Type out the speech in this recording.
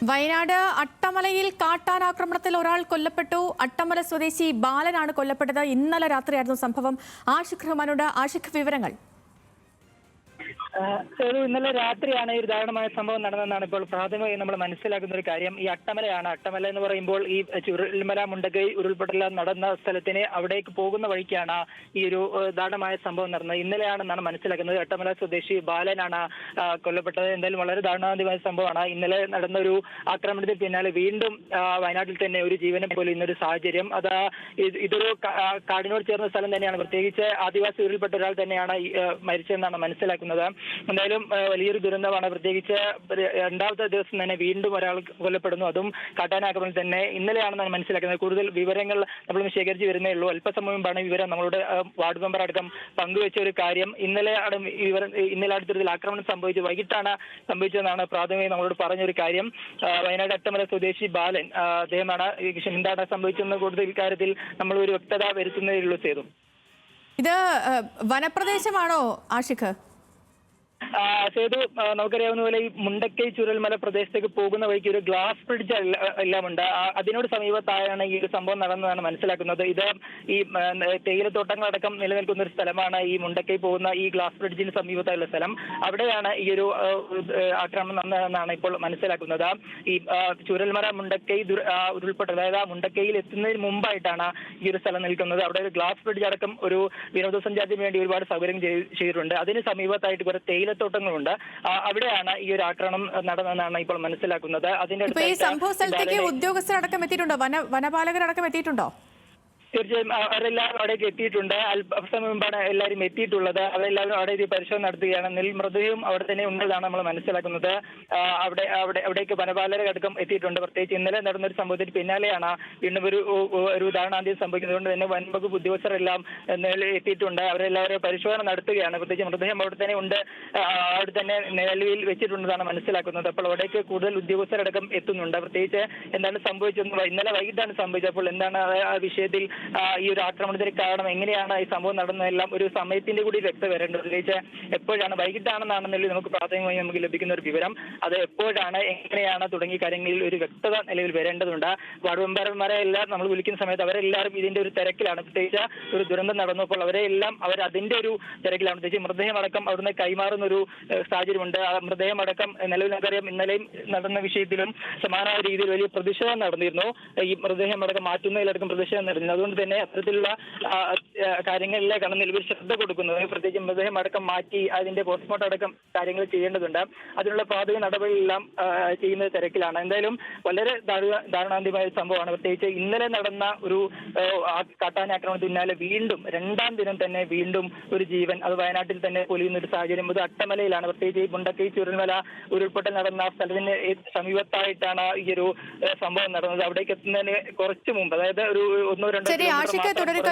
വയനാട് അട്ടമലയിൽ കാട്ടാനാക്രമണത്തിൽ ഒരാൾ കൊല്ലപ്പെട്ടു. അട്ടമല സ്വദേശി ബാലനാണ് കൊല്ലപ്പെട്ടത്. ഇന്നലെ രാത്രിയായിരുന്നു സംഭവം. ആഷിഖ് റഹ്മാനോട്. ആഷിഖ്, വിവരങ്ങൾ. ഇന്നലെ രാത്രിയാണ് ഈ ദാരുണമായ സംഭവം നടന്നതെന്നാണ് ഇപ്പോൾ പ്രാഥമികമായി നമ്മൾ മനസ്സിലാക്കുന്ന ഒരു കാര്യം. ഈ അട്ടമലയാണ്. അട്ടമല എന്ന് പറയുമ്പോൾ ഈ ചുരൽമല മുണ്ടക്കൈ ഉരുൾപൊട്ടൽ നടന്ന സ്ഥലത്തിന് അവിടേക്ക് പോകുന്ന വഴിക്കാണ് ഈ ഒരു ദാരുണമായ സംഭവം നടന്നത്. ഇന്നലെയാണെന്നാണ് മനസ്സിലാക്കുന്നത്. അട്ടമല സ്വദേശി ബാലനാണ് കൊല്ലപ്പെട്ടത്. എന്തായാലും വളരെ ദാരുണമായ സംഭവമാണ്. ഇന്നലെ നടന്ന ഒരു ആക്രമണത്തിന് പിന്നാലെ വീണ്ടും വയനാട്ടിൽ തന്നെ ഒരു ജീവനെ പോലും ഇന്നൊരു സാഹചര്യം. ഇതൊരു കാടിനോട് ചേർന്ന സ്ഥലം തന്നെയാണ്. പ്രത്യേകിച്ച് ആദിവാസി ഉരുൾപ്പെട്ട ഒരാൾ തന്നെയാണ് മരിച്ചതെന്നാണ് മനസ്സിലാക്കുന്നത്. എന്തായാലും വലിയൊരു ദുരന്തമാണ്. പ്രത്യേകിച്ച് രണ്ടാമത്തെ ദിവസം തന്നെ വീണ്ടും ഒരാൾ കൊല്ലപ്പെടുന്നു, അതും കാട്ടാനാക്രമണത്തിൽ തന്നെ. ഇന്നലെയാണെന്നാണ് മനസ്സിലാക്കുന്നത്. കൂടുതൽ വിവരങ്ങൾ നമ്മൾ ശേഖരിച്ച് വരുന്നേ ഉള്ളൂ. അല്പസമയം മുമ്പാണ് വിവരം നമ്മളുടെ വാർഡ് മെമ്പർ അടക്കം പങ്കുവെച്ച ഒരു കാര്യം. ഇന്നലെ അടുത്തതിൽ ആക്രമണം സംഭവിച്ചു, വൈകിട്ടാണ് സംഭവിച്ചതെന്നാണ് പ്രാഥമികമായി നമ്മളോട് പറഞ്ഞൊരു കാര്യം. വയനാട് അട്ടമല സ്വദേശി ബാലൻ, അദ്ദേഹമാണ് എന്താണ് സംഭവിച്ചതെന്ന് കൂടുതൽ ഇക്കാര്യത്തിൽ നമ്മൾ ഒരു വ്യക്തത വരുത്തുന്നതേ ഉള്ളൂ. സേതു, ഇത് വനപ്രദേശമാണോ ആഷിഖ്? സേതു, നമുക്കറിയാവുന്ന പോലെ ഈ മുണ്ടക്കൈ ചുരൽമല പ്രദേശത്തേക്ക് പോകുന്ന വഴിക്ക് ഒരു ഗ്ലാസ് ബ്രിഡ്ജ് എല്ലാം ഉണ്ട്. അതിനോട് സമീപത്തായാണ് ഈ ഒരു സംഭവം നടന്നതാണ് മനസ്സിലാക്കുന്നത്. ഇത് ഈ തേയിലത്തോട്ടങ്ങളടക്കം നിലനിൽക്കുന്ന ഒരു സ്ഥലമാണ് ഈ മുണ്ടക്കൈ പോകുന്ന ഈ ഗ്ലാസ് ബ്രിഡ്ജിന് സമീപത്തായുള്ള സ്ഥലം. അവിടെയാണ് ഈ ഒരു ആക്രമണം നടന്നതെന്നാണ് ഇപ്പോൾ മനസ്സിലാക്കുന്നത്. ഈ ചുരൽമല മുണ്ടക്കൈ ഉരുൾപൊട്ടൽ, അതായത് ആ മുണ്ടക്കൈയിൽ എത്തുന്നതിന് മുമ്പായിട്ടാണ് ഈ ഒരു സ്ഥലം നിൽക്കുന്നത്. അവിടെ ഒരു ഗ്ലാസ് ബ്രിഡ്ജ് അടക്കം ഒരു വിനോദസഞ്ചാരത്തിന് വേണ്ടി ഒരുപാട് സൗകര്യം ചെയ്തിട്ടുണ്ട്. അതിന് സമീപത്തായിട്ട് കുറെ തേയിലത്തോട്ടങ്ങളുണ്ട്. അവിടെയാണ് ഈ ഒരു ആക്രമണം നടന്നതെന്നാണ് ഇപ്പോൾ മനസ്സിലാക്കുന്നത്. അതിന്റെ സംഭവ സ്ഥലത്തേക്ക് ഉദ്യോഗസ്ഥരടക്കം എത്തിയിട്ടുണ്ടോ? വനപാലകരടക്കം എത്തിയിട്ടുണ്ടോ? തീർച്ചയായും അവരെല്ലാം അവിടേക്ക് എത്തിയിട്ടുണ്ട്. അല്പസമയം മുമ്പാണ് എല്ലാവരും എത്തിയിട്ടുള്ളത്. അവരെല്ലാവരും അവിടെ പരിശോധന നടത്തുകയാണ്. മൃതദേഹം അവിടെ തന്നെ ഉണ്ടെന്നാണ് നമ്മൾ മനസ്സിലാക്കുന്നത്. അവിടേക്ക് വനപാലകരടക്കം എത്തിയിട്ടുണ്ട്. പ്രത്യേകിച്ച് ഇന്നലെ നടന്നൊരു സംഭവത്തിന് പിന്നാലെയാണ് വീണ്ടും ഒരു ദാരുണാന്ത്യം സംഭവിക്കുന്നത്. അതുകൊണ്ട് തന്നെ വനംവകുപ്പ് ഉദ്യോഗസ്ഥരെല്ലാം എത്തിയിട്ടുണ്ട്. അവരെല്ലാവരും പരിശോധന നടത്തുകയാണ്. പ്രത്യേകിച്ച് മൃതദേഹം അവിടെ തന്നെ ഉണ്ട്, അവിടെ തന്നെ നിലവിൽ വെച്ചിട്ടുണ്ടെന്നാണ് മനസ്സിലാക്കുന്നത്. അപ്പോൾ അവിടേക്ക് കൂടുതൽ ഉദ്യോഗസ്ഥരടക്കം എത്തുന്നുണ്ട്. പ്രത്യേകിച്ച് എന്താണ് സംഭവിച്ചത്, ഇന്നലെ വൈകിട്ടാണ് സംഭവിച്ചപ്പോൾ എന്താണ് ആ വിഷയത്തിൽ ഈ ഒരു ആക്രമണത്തിന് കാരണം, എങ്ങനെയാണ് ഈ സംഭവം നടന്നതെല്ലാം ഒരു സമയത്തിന്റെ കൂടി വ്യക്തത വരേണ്ടത്. പ്രത്യേകിച്ച് എപ്പോഴാണ്, വൈകിട്ടാണെന്നാണെന്നല്ലേ നമുക്ക് പ്രാഥമികമായി നമുക്ക് ലഭിക്കുന്ന ഒരു വിവരം. അത് എപ്പോഴാണ്, എങ്ങനെയാണ് തുടങ്ങിയ കാര്യങ്ങളിൽ ഒരു വ്യക്തത നിലവിൽ വരേണ്ടതുണ്ട്. വാർഡ് മെമ്പർമാരെ എല്ലാം നമ്മൾ വിളിക്കുന്ന സമയത്ത് അവരെല്ലാവരും ഇതിന്റെ ഒരു തിരക്കിലാണ്. പ്രത്യേകിച്ച് ഒരു ദുരന്തം നടന്നപ്പോൾ അവരെല്ലാം അതിന്റെ ഒരു തിരക്കിലാണ്. പ്രത്യേകിച്ച് മൃതദേഹം അടക്കം അവിടുന്ന് കൈമാറുന്ന ഒരു സാഹചര്യമുണ്ട്. ആ മൃതദേഹം അടക്കം നിലവിൽ നമുക്കറിയാം ഇന്നലെയും നടന്ന വിഷയത്തിലും സമാനമായ രീതിയിൽ വലിയ പ്രതിഷേധം നടന്നിരുന്നു. ഈ മൃതദേഹം അടക്കം മാറ്റുന്നതിലടക്കം പ്രതിഷേധം നടന്നിരുന്നു. അതുകൊണ്ട് തന്നെ അത്തരത്തിലുള്ള കാര്യങ്ങളിലേക്കാണ് നിലവിൽ ശ്രദ്ധ കൊടുക്കുന്നത്. പ്രത്യേകിച്ച് മൃതദേഹം അടക്കം മാറ്റി അതിന്റെ പോസ്റ്റ്മോർട്ടം അടക്കം കാര്യങ്ങൾ ചെയ്യേണ്ടതുണ്ട്. അതിനുള്ള പ്രാഥമിക നടപടികളെല്ലാം ചെയ്യുന്നത് തിരക്കിലാണ്. എന്തായാലും വളരെ ദാരുണാന്ത്യമായ സംഭവമാണ്. പ്രത്യേകിച്ച് ഇന്നലെ നടന്ന ഒരു കാട്ടാനാക്രമണത്തിന് പിന്നാലെ വീണ്ടും രണ്ടാം ദിനം തന്നെ വീണ്ടും ഒരു ജീവൻ അത് വയനാട്ടിൽ തന്നെ പൊലിയുന്ന ഒരു സാഹചര്യം. ഇത് അട്ടമലയിലാണ്. പ്രത്യേകിച്ച് മുണ്ടക്കൈ ചുരൽമല ഉരുൾപൊട്ടൽ നടന്ന സ്ഥലത്തിന് സമീപത്തായിട്ടാണ് ഈ ഒരു സംഭവം നടന്നത്. അവിടേക്ക് എത്തുന്നതിന് കുറച്ച് മുമ്പ്, അതായത് ഒരു 1-2 ശരി ആഷിഖ്, തുടരുക.